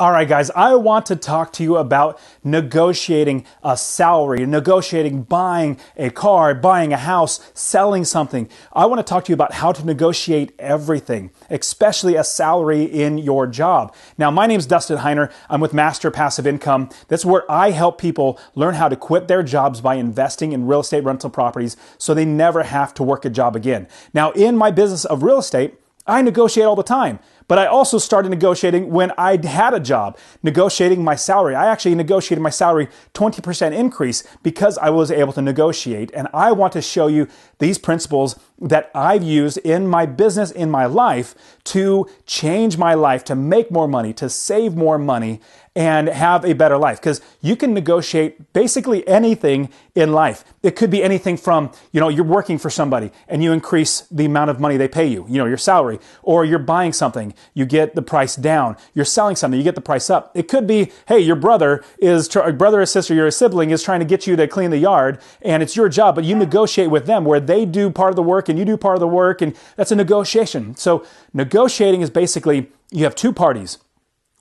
All right, guys, I want to talk to you about negotiating a salary, negotiating buying a car, buying a house, selling something. I want to talk to you about how to negotiate everything, especially a salary in your job. Now, my name is Dustin Heiner. I'm with Master Passive Income. That's where I help people learn how to quit their jobs by investing in real estate rental properties so they never have to work a job again. Now, in my business of real estate, I negotiate all the time, but I also started negotiating when I had a job, negotiating my salary. I actually negotiated my salary 20% increase because I was able to negotiate. And I want to show you these principles that I've used in my business, in my life, to change my life, to make more money, to save more money, and have a better life. Because you can negotiate basically anything in life. It could be anything from, you're working for somebody and you increase the amount of money they pay you, your salary, or you're buying something, you get the price down. You're selling something, you get the price up. It could be, hey, your brother or sister, your sibling is trying to get you to clean the yard and it's your job, but you negotiate with them where they do part of the work and you do part of the work, and that's a negotiation. So negotiating is basically, you have two parties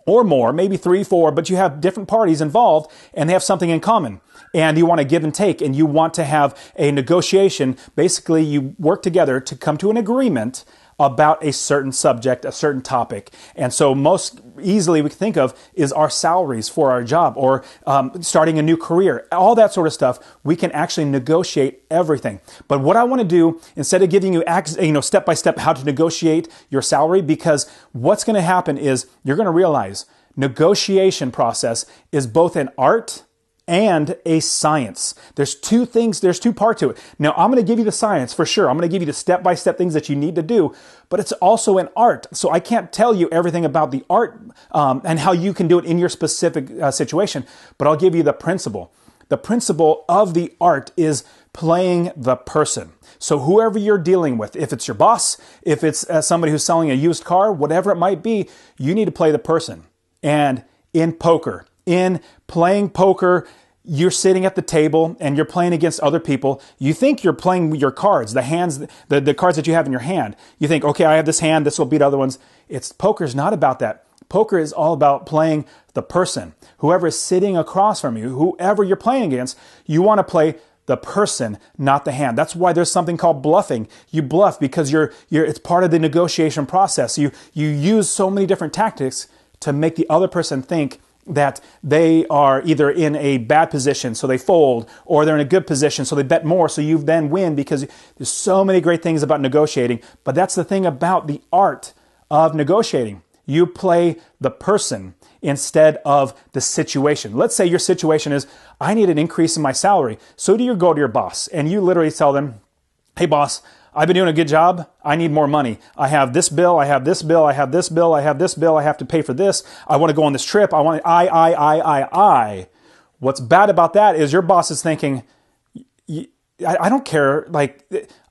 or more, maybe 3, 4, but you have different parties involved and they have something in common. And you want to give and take, and you want to have a negotiation. Basically, you work together to come to an agreement about a certain subject, a certain topic. And so most easily we can think of is our salaries for our job, or starting a new career, all that sort of stuff. We can actually negotiate everything. But what I want to do, instead of giving you step-by-step how to negotiate your salary, because what's going to happen is you're going to realize negotiation process is both an art and a science. There's two parts to it. Now, I'm going to give you the science for sure. I'm going to give you the step-by-step things that you need to do, but it's also an art. So I can't tell you everything about the art and how you can do it in your specific situation, but I'll give you the principle. The principle of the art is playing the person. So whoever you're dealing with, if it's your boss, if it's somebody who's selling a used car, whatever it might be, you need to play the person. And in poker, in playing poker, you're sitting at the table and you're playing against other people. You think you're playing your cards, the hands, the cards that you have in your hand. You think, okay, I have this hand, this will beat other ones. Poker's not about that. Poker is all about playing the person. Whoever is sitting across from you, whoever you're playing against, you want to play the person, not the hand. That's why there's something called bluffing. You bluff because it's part of the negotiation process. You use so many different tactics to make the other person think that they are either in a bad position, so they fold, or they're in a good position, so they bet more, so you then win, because there's so many great things about negotiating. But that's the thing about the art of negotiating. You play the person instead of the situation. Let's say your situation is, I need an increase in my salary. So do you go to your boss and you literally tell them, hey boss, I've been doing a good job. I need more money. I have this bill. I have this bill. I have this bill. I have this bill. I have to pay for this. I want to go on this trip. I. What's bad about that is your boss is thinking, I don't care.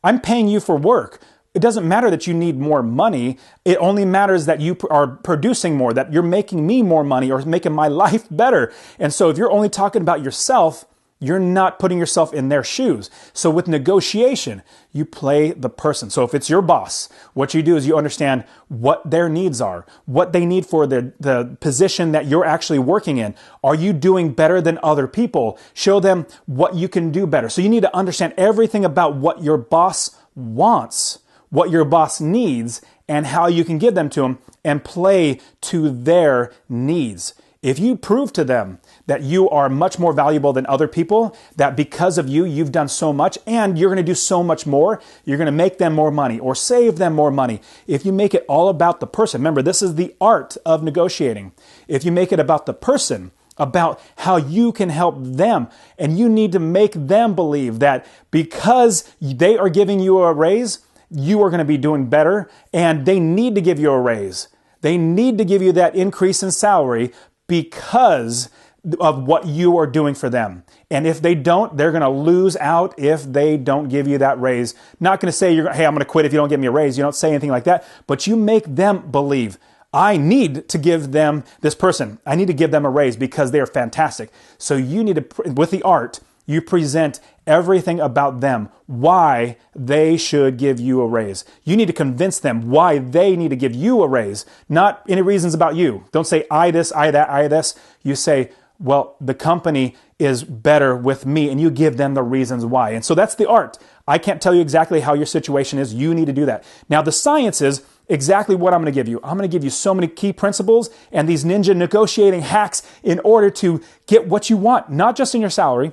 I'm paying you for work. It doesn't matter that you need more money. It only matters that you are producing more, that you're making me more money or making my life better. And so if you're only talking about yourself, you're not putting yourself in their shoes. So with negotiation, you play the person. So if it's your boss, what you do is you understand what their needs are, what they need for the position that you're actually working in. Are you doing better than other people? Show them what you can do better. So you need to understand everything about what your boss wants, what your boss needs, and how you can give them to them and play to their needs. If you prove to them that you are much more valuable than other people, that because of you, you've done so much and you're going to do so much more, you're going to make them more money or save them more money. If you make it all about the person, remember, this is the art of negotiating. If you make it about the person, about how you can help them, and you need to make them believe that because they are giving you a raise, you are going to be doing better, and they need to give you a raise. They need to give you that increase in salary because of what you are doing for them. And if they don't, they're going to lose out if they don't give you that raise. Not going to say, hey, I'm going to quit if you don't give me a raise. You don't say anything like that, but you make them believe, I need to give them, this person, I need to give them a raise because they are fantastic. So you need to, with the art, You present everything about them, why they should give you a raise. You need to convince them why they need to give you a raise, not any reasons about you. Don't say I this, I that, I this. You say, well, the company is better with me, and you give them the reasons why. And so that's the art. I can't tell you exactly how your situation is. You need to do that. Now, the science is exactly what I'm going to give you. I'm going to give you so many key principles and these ninja negotiating hacks in order to get what you want, not just in your salary,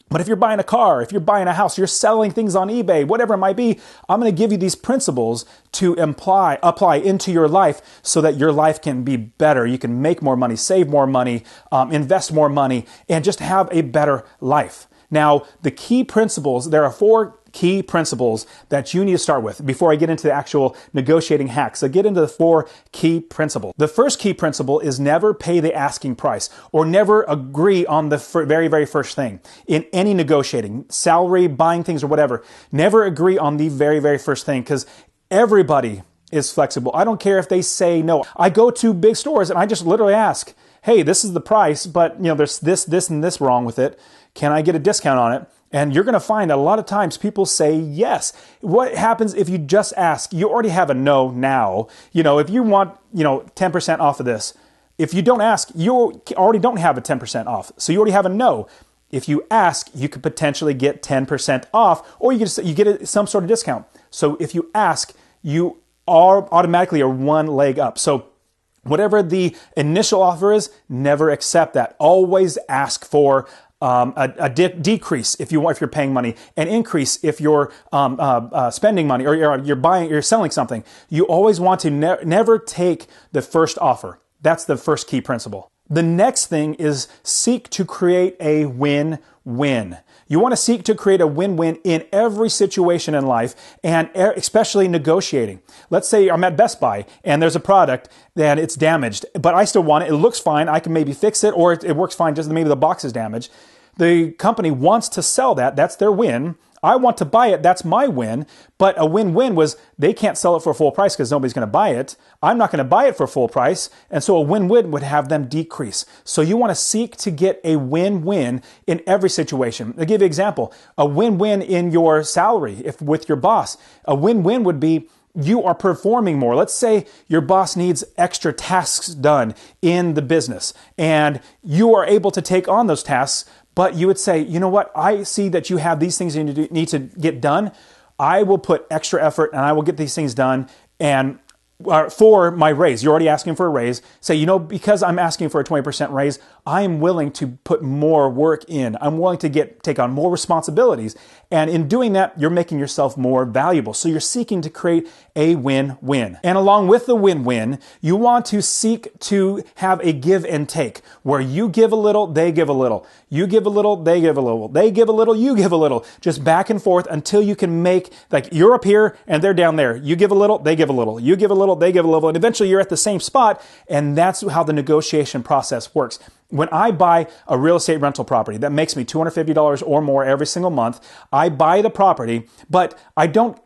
but if you're buying a car, if you're buying a house, you're selling things on eBay, whatever it might be, I'm going to give you these principles to apply into your life so that your life can be better. You can make more money, save more money, invest more money, and just have a better life. Now, the key principles, there are 4 key principles that you need to start with before I get into the actual negotiating hacks. So get into the 4 key principles. The first key principle is never pay the asking price or never agree on the very, very first thing. In any negotiating, salary, buying things or whatever, never agree on the very, very first thing because everybody is flexible. I don't care if they say no. I go to big stores and I just literally ask, hey, this is the price, but there's this, and this wrong with it. Can I get a discount on it? And you're going to find a lot of times people say yes. What happens if you just ask? You already have a no now. If you want, 10% off of this, if you don't ask, you already don't have a 10% off. So you already have a no. If you ask, you could potentially get 10% off, or you get some sort of discount. So if you ask, you automatically are one leg up. So whatever the initial offer is, never accept that. Always ask for a decrease if you're paying money, an increase if you're spending money or you're selling something. You always want to never take the first offer. That's the first key principle. The next thing is seek to create a win-win. You want to seek to create a win-win in every situation in life, and especially negotiating. Let's say I'm at Best Buy and there's a product and it's damaged, but I still want it. It looks fine. I can maybe fix it, or it works fine, just maybe the box is damaged. The company wants to sell that. That's their win. I want to buy it. That's my win. But a win-win was they can't sell it for full price because nobody's going to buy it. I'm not going to buy it for full price. And so a win-win would have them decrease. So you want to seek to get a win-win in every situation. I'll give you an example. A win-win in your salary, if with your boss. A win-win would be you are performing more. Let's say your boss needs extra tasks done in the business and you are able to take on those tasks. But you would say, you know what? I see that you have these things you need to get done. I will put extra effort and I will get these things done. And for my raise, you're already asking for a raise. Say, because I'm asking for a 20% raise, I'm willing to put more work in. I'm willing to take on more responsibilities. And in doing that, you're making yourself more valuable. So you're seeking to create a win-win. And along with the win-win, you want to seek to have a give and take where you give a little, they give a little. You give a little, they give a little. They give a little, you give a little. Just back and forth until you can make, like you're up here and they're down there. You give a little, they give a little. You give a little, they give a little. And eventually you're at the same spot. And that's how the negotiation process works. When I buy a real estate rental property that makes me $250 or more every single month, I buy the property, but I don't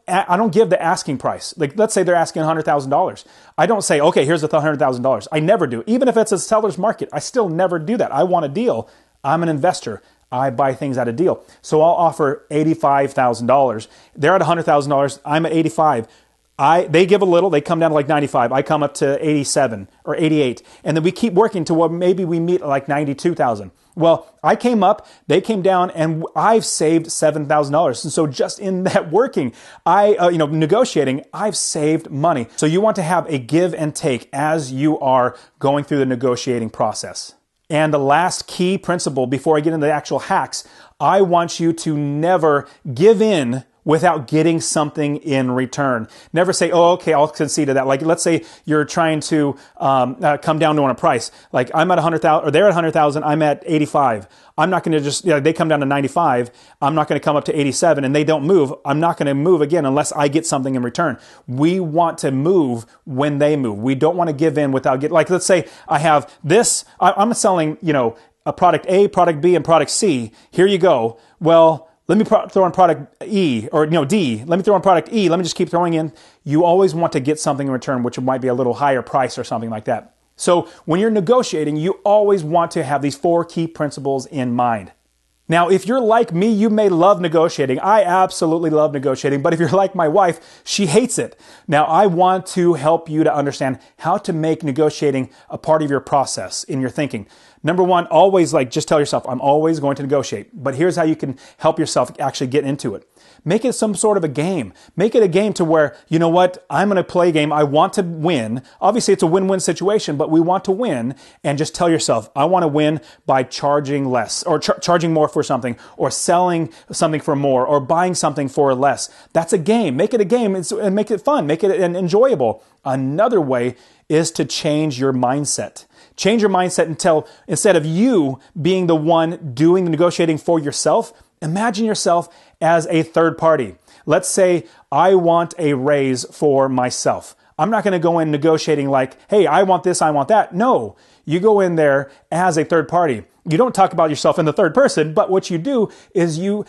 give the asking price. Like let's say they're asking $100,000. I don't say, okay, here's the $100,000. I never do. Even if it's a seller's market, I still never do that. I want a deal. I'm an investor. I buy things at a deal. So I'll offer $85,000. They're at $100,000. I'm at $85,000. They give a little, they come down to like 95. I come up to 87 or 88. And then we keep working to what maybe we meet at like 92,000. Well, I came up, they came down, and I've saved $7,000. And so just in that working, negotiating, I've saved money. So you want to have a give and take as you are going through the negotiating process. And the last key principle before I get into the actual hacks, I want you to never give in without getting something in return. Never say, oh, okay, I'll concede to that. Like, let's say you're trying to come down to on a price. Like, I'm at 100,000, or they're at 100,000, I'm at 85. I'm not going to just, they come down to 95. I'm not going to come up to 87 and they don't move. I'm not going to move again unless I get something in return. We want to move when they move. We don't want to give in without getting, like, let's say I have this, I'm selling, a product A, product B, and product C. Here you go. Well, let me throw in product E or D. Let me throw in product E. Let me just keep throwing in. You always want to get something in return, which might be a little higher price or something like that. So when you're negotiating, you always want to have these 4 key principles in mind. Now, if you're like me, you may love negotiating. I absolutely love negotiating, but if you're like my wife, she hates it. Now, I want to help you to understand how to make negotiating a part of your process in your thinking. Number one, always just tell yourself, I'm always going to negotiate. But here's how you can help yourself actually get into it. Make it some sort of a game. Make it a game to where, you know what, I'm going to play a game. I want to win. Obviously, it's a win-win situation, but we want to win. And just tell yourself, I want to win by charging less or charging more for something or selling something for more or buying something for less. That's a game. Make it a game and make it fun. Make it enjoyable. Another way is to change your mindset. Change your mindset until instead of you being the one doing the negotiating for yourself, imagine yourself as a third party. Let's say I want a raise for myself. I'm not going to go in negotiating like, hey, I want this, I want that. No, you go in there as a third party. You don't talk about yourself in the third person, but what you do is you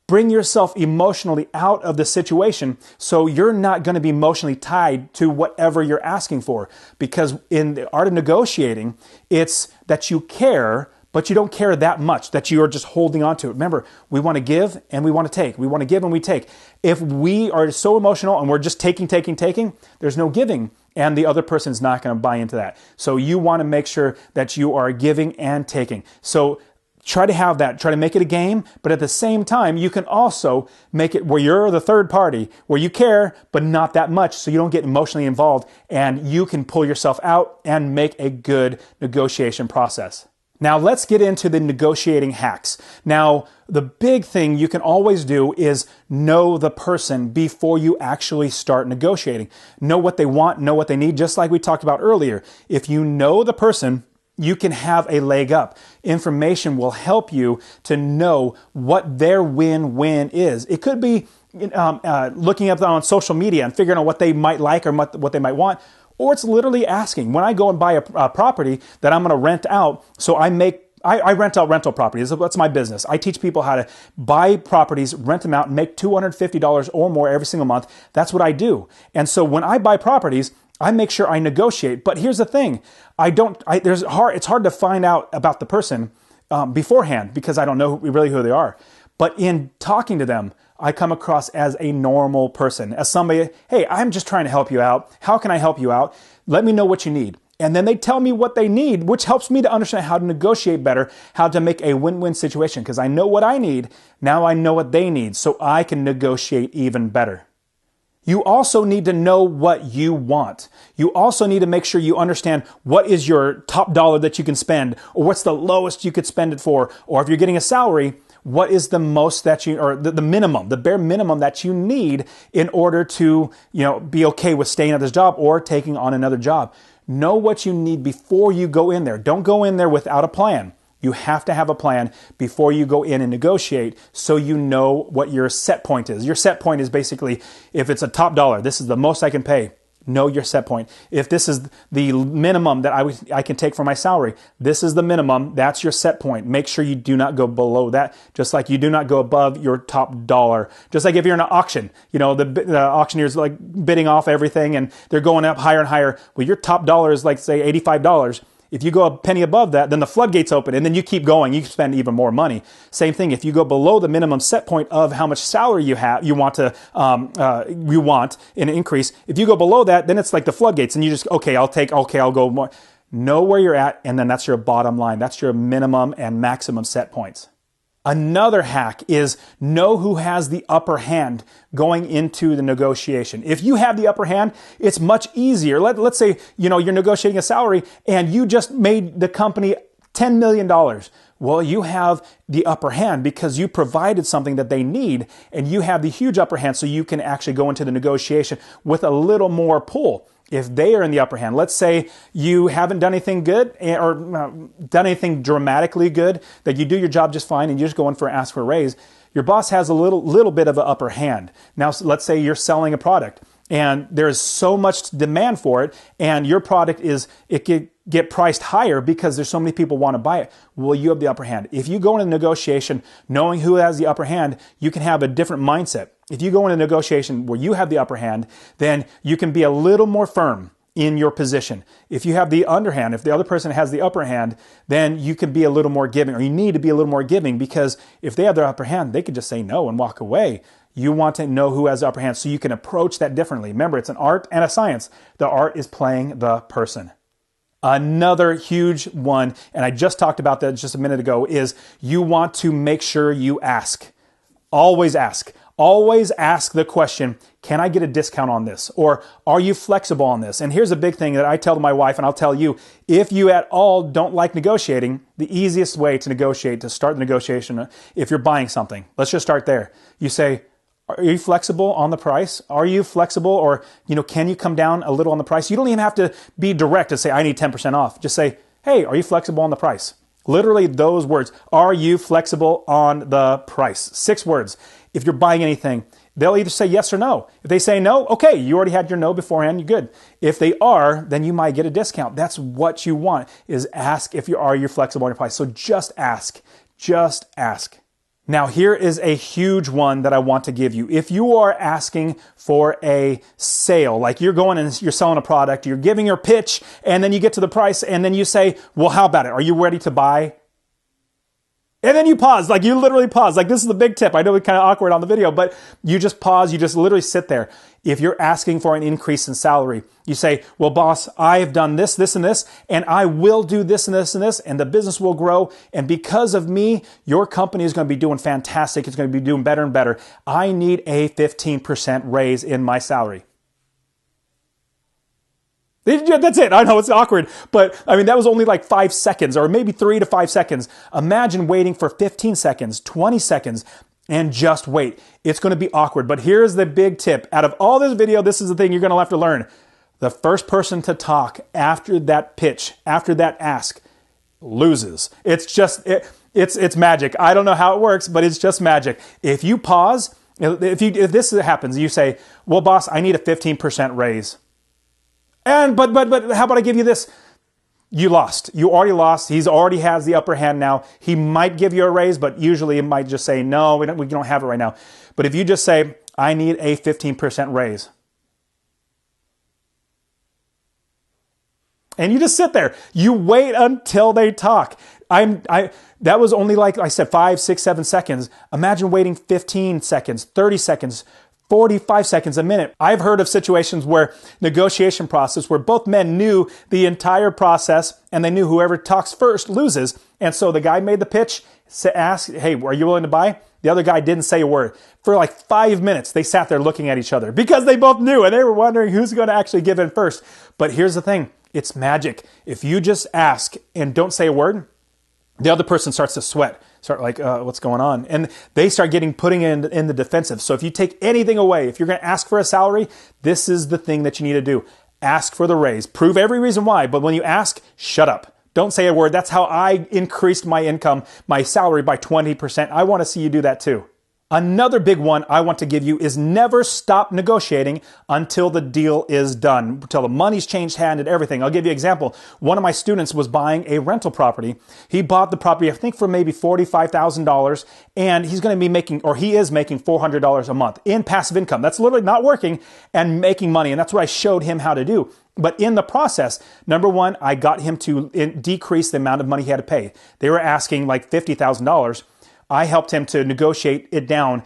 bring yourself emotionally out of the situation so you're not going to be emotionally tied to whatever you're asking for. Because in the art of negotiating, it's that you care, but you don't care that much, that you are just holding on to it. Remember, we want to give and we want to take. We want to give and we take. If we are so emotional and we're just taking, there's no giving. And the other person's not going to buy into that. So you want to make sure that you are giving and taking. So try to have that. Try to make it a game. But at the same time, you can also make it where you're the third party, where you care, but not that much. So you don't get emotionally involved and you can pull yourself out and make a good negotiation process. Now let's get into the negotiating hacks. Now, the big thing you can always do is know the person before you actually start negotiating. Know what they want, know what they need, just like we talked about earlier. If you know the person, you can have a leg up. Information will help you to know what their win-win is. It could be looking up on social media and figuring out what they might like or what they might want. Or it's literally asking. When I go and buy a property that I'm going to rent out, so I rent out rental properties. That's my business. I teach people how to buy properties, rent them out, and make $250 or more every single month. That's what I do. And so when I buy properties, I make sure I negotiate. But here's the thing. It's hard to find out about the person beforehand because I don't know really who they are. But in talking to them, I come across as a normal person, as somebody, hey, I'm just trying to help you out. How can I help you out? Let me know what you need. And then they tell me what they need, which helps me to understand how to negotiate better, how to make a win-win situation. Because I know what I need, now I know what they need, so I can negotiate even better. You also need to know what you want. You also need to make sure you understand what is your top dollar that you can spend, or what's the lowest you could spend it for, or if you're getting a salary, what is the most that you, or the minimum, the bare minimum that you need in order to, be okay with staying at this job or taking on another job. Know what you need before you go in there. Don't go in there without a plan. You have to have a plan before you go in and negotiate so you know what your set point is. Your set point is basically, if it's a top dollar, this is the most I can pay. Know your set point. If this is the minimum that I can take for my salary, this is the minimum. That's your set point. Make sure you do not go below that, just like you do not go above your top dollar. Just like if you're in an auction, the auctioneer's like bidding off everything and they're going up higher and higher. Well, your top dollar is like, say, $85. If you go a penny above that, then the floodgates open and then you keep going. You spend even more money. Same thing. If you go below the minimum set point of how much salary you want an increase. If you go below that, then it's like the floodgates and you just, I'll go more. Know where you're at. And then that's your bottom line. That's your minimum and maximum set points. Another hack is know who has the upper hand going into the negotiation. If you have the upper hand, it's much easier. Let's say, you're negotiating a salary and you just made the company $10 million. Well, you have the upper hand because you provided something that they need and you have the huge upper hand so you can actually go into the negotiation with a little more pull. If they are in the upper hand, let's say you haven't done anything good or done anything dramatically good, that you do your job just fine and you're just going for ask for a raise, your boss has a little bit of an upper hand. Now, let's say you're selling a product and there's so much demand for it and your product it could get priced higher because there's so many people want to buy it. Well, you have the upper hand. If you go into a negotiation knowing who has the upper hand, you can have a different mindset. If you go into a negotiation where you have the upper hand, then you can be a little more firm in your position. If you have the underhand, if the other person has the upper hand, then you can be a little more giving, or you need to be a little more giving, because if they have their upper hand, they could just say no and walk away. You want to know who has the upper hand so you can approach that differently. Remember, it's an art and a science. The art is playing the person. Another huge one, and I just talked about that just a minute ago, is you want to make sure you ask. Always ask. Always ask the question, can I get a discount on this? Or are you flexible on this? And here's a big thing that I tell to my wife, and I'll tell you, if you at all don't like negotiating, the easiest way to negotiate, to start the negotiation, if you're buying something, let's just start there. You say, are you flexible on the price? Are you flexible? Or, can you come down a little on the price? You don't even have to be direct and say, I need 10% off. Just say, hey, are you flexible on the price? Literally those words. Are you flexible on the price? 6 words. If you're buying anything, they'll either say yes or no. If they say no, okay, you already had your no beforehand, you're good. If they are, then you might get a discount. That's what you want, is ask if you're flexible on your price. So just ask. Just ask. Now, here is a huge one that I want to give you. If you are asking for a sale, like you're going and you're selling a product, you're giving your pitch, and then you get to the price, and then you say, well, how about it? Are you ready to buy? And then you pause, like you literally pause. Like, this is the big tip. I know it's kind of awkward on the video, but you just pause. You just literally sit there. If you're asking for an increase in salary, you say, well, boss, I have done this, this, and this, and I will do this and this and this, and the business will grow. And because of me, your company is going to be doing fantastic. It's going to be doing better and better. I need a 15% raise in my salary. That's it. I know it's awkward, but that was only like 5 seconds, or maybe 3 to 5 seconds. Imagine waiting for 15 seconds, 20 seconds, and just wait. It's going to be awkward, but here's the big tip. Out of all this video, this is the thing you're going to have to learn. The first person to talk after that pitch, after that ask, loses. It's magic. I don't know how it works, but it's just magic. If you pause, if this happens, you say, well, boss, I need a 15% raise. But how about I give you this? You lost. You already lost. He's already has the upper hand now. He might give you a raise, but usually it might just say, no, we don't have it right now. But if you just say, I need a 15% raise. And you just sit there. You wait until they talk. That was only, like I said, 5, 6, 7 seconds. Imagine waiting 15 seconds, 30 seconds, 45 seconds, a minute. I've heard of situations where negotiation process where both men knew the entire process and they knew whoever talks first loses. And so the guy made the pitch, asked, hey, are you willing to buy? The other guy didn't say a word. For like 5 minutes, they sat there looking at each other because they both knew and they were wondering who's going to actually give in first. But here's the thing. It's magic. If you just ask and don't say a word, the other person starts to sweat. Start like, what's going on? And they start putting in the defensive. So if you take anything away, if you're going to ask for a salary, this is the thing that you need to do. Ask for the raise. Prove every reason why. But when you ask, shut up. Don't say a word. That's how I increased my income, my salary by 20%. I want to see you do that too. Another big one I want to give you is never stop negotiating until the deal is done, until the money's changed hand and everything. I'll give you an example. One of my students was buying a rental property. He bought the property, I think, for maybe $45,000, and he's going to be making, or he is making $400 a month in passive income. That's literally not working and making money, and that's what I showed him how to do. But in the process, number one, I got him to decrease the amount of money he had to pay. They were asking like $50,000. I helped him to negotiate it down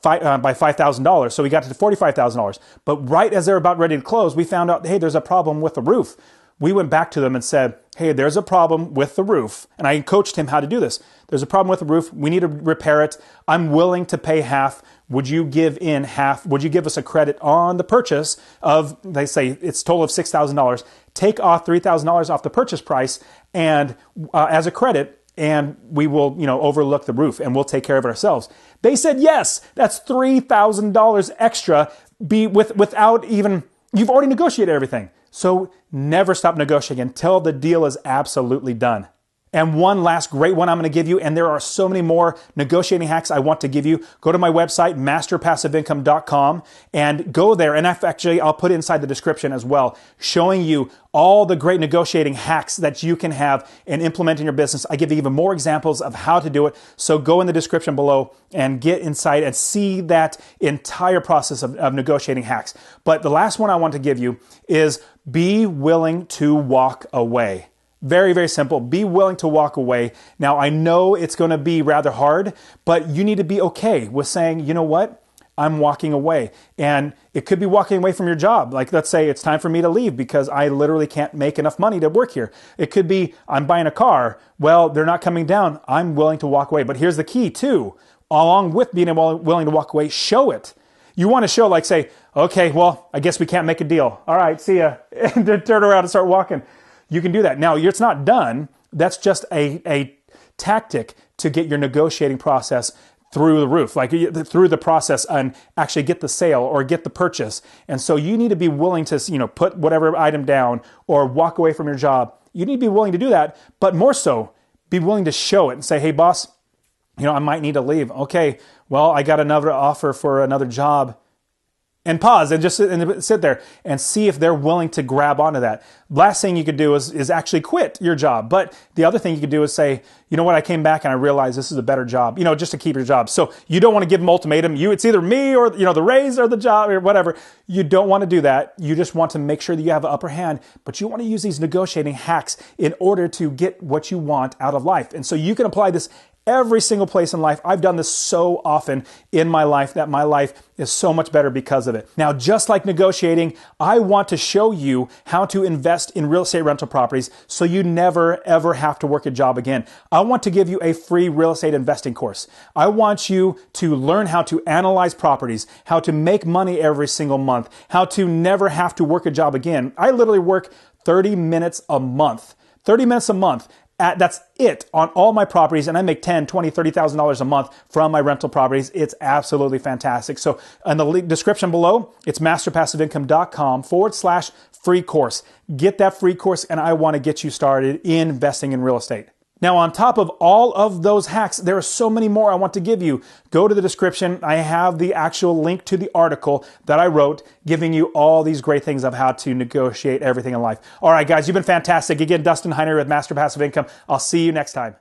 by $5,000. So we got to $45,000. But right as they were about ready to close, we found out, hey, there's a problem with the roof. We went back to them and said, hey, there's a problem with the roof. And I coached him how to do this. There's a problem with the roof. We need to repair it. I'm willing to pay half. Would you give in half? Would you give us a credit on the purchase of, they say it's a total of $6,000. Take off $3,000 off the purchase price and as a credit, and we will, overlook the roof and we'll take care of it ourselves. They said, yes, that's $3,000 extra without even, you've already negotiated everything. So never stop negotiating until the deal is absolutely done. And one last great one I'm going to give you, and there are so many more negotiating hacks I want to give you. Go to my website, masterpassiveincome.com, and go there. And I'll put it inside the description as well, showing you all the great negotiating hacks that you can have and implement in your business. I give you even more examples of how to do it. So go in the description below and get inside and see that entire process of negotiating hacks. But the last one I want to give you is be willing to walk away. Very, very simple. Be willing to walk away. Now, I know it's going to be rather hard, but you need to be okay with saying, you know what? I'm walking away. And it could be walking away from your job. Like, let's say it's time for me to leave because I literally can't make enough money to work here. It could be I'm buying a car. Well, they're not coming down. I'm willing to walk away. But here's the key too. Along with being willing to walk away, show it. You want to show, like, say, okay, well, I guess we can't make a deal. All right, see ya. And then turn around and start walking. You can do that. Now, it's not done. That's just a tactic to get your negotiating process through the roof, like through the process and actually get the sale or get the purchase. And so you need to be willing to, put whatever item down or walk away from your job. You need to be willing to do that, but more so, be willing to show it and say, hey, boss, I might need to leave. Okay, well, I got another offer for another job. And pause and just sit there and see if they're willing to grab onto that. Last thing you could do is actually quit your job. But the other thing you could do is say, you know what, I came back and I realized this is a better job, just to keep your job. So you don't want to give them ultimatum. It's either me or, the raise or the job or whatever. You don't want to do that. You just want to make sure that you have an upper hand, but you want to use these negotiating hacks in order to get what you want out of life. And so you can apply this every single place in life. I've done this so often in my life that my life is so much better because of it. Now, just like negotiating, I want to show you how to invest in real estate rental properties so you never, ever have to work a job again. I want to give you a free real estate investing course. I want you to learn how to analyze properties, how to make money every single month, how to never have to work a job again. I literally work 30 minutes a month. 30 minutes a month. That's it on all my properties, and I make $10,000, $20,000, $30,000 a month from my rental properties. It's absolutely fantastic. So in the description below, it's masterpassiveincome.com/free course. Get that free course, and I want to get you started in investing in real estate. Now, on top of all of those hacks, there are so many more I want to give you. Go to the description. I have the actual link to the article that I wrote giving you all these great things of how to negotiate everything in life. All right, guys, you've been fantastic. Again, Dustin Heiner with Master Passive Income. I'll see you next time.